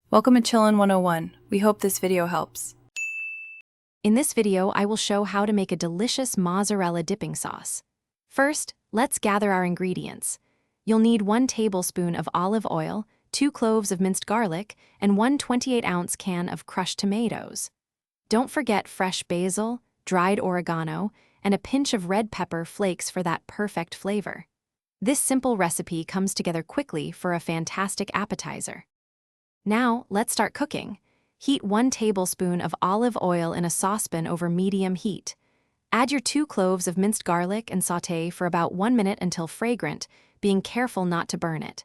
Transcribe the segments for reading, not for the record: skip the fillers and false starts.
Welcome to Chillin' 101. We hope this video helps. In this video, I will show how to make a delicious mozzarella dipping sauce. First, let's gather our ingredients. You'll need 1 tablespoon of olive oil, 2 cloves of minced garlic, and 1 28-ounce can of crushed tomatoes. Don't forget fresh basil, dried oregano, and a pinch of red pepper flakes for that perfect flavor. This simple recipe comes together quickly for a fantastic appetizer. Now, let's start cooking. Heat 1 tablespoon of olive oil in a saucepan over medium heat. Add your 2 cloves of minced garlic and sauté for about 1 minute until fragrant, being careful not to burn it.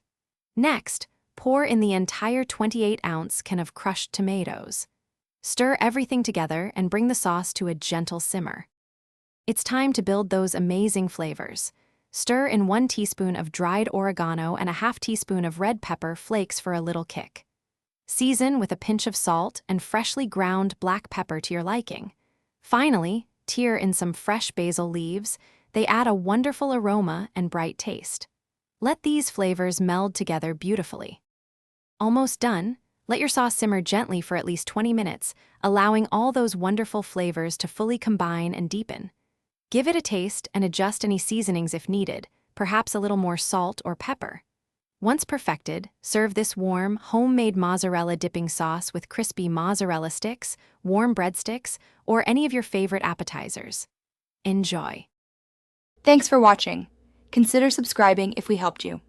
Next, pour in the entire 28-ounce can of crushed tomatoes. Stir everything together and bring the sauce to a gentle simmer. It's time to build those amazing flavors. Stir in 1 teaspoon of dried oregano and a half teaspoon of red pepper flakes for a little kick. Season with a pinch of salt and freshly ground black pepper to your liking. Finally, tear in some fresh basil leaves. They add a wonderful aroma and bright taste. Let these flavors meld together beautifully. Almost done, let your sauce simmer gently for at least 20 minutes, allowing all those wonderful flavors to fully combine and deepen. Give it a taste and adjust any seasonings if needed, perhaps a little more salt or pepper. Once perfected, serve this warm, homemade mozzarella dipping sauce with crispy mozzarella sticks, warm breadsticks, or any of your favorite appetizers. Enjoy! Thanks for watching. Consider subscribing if we helped you.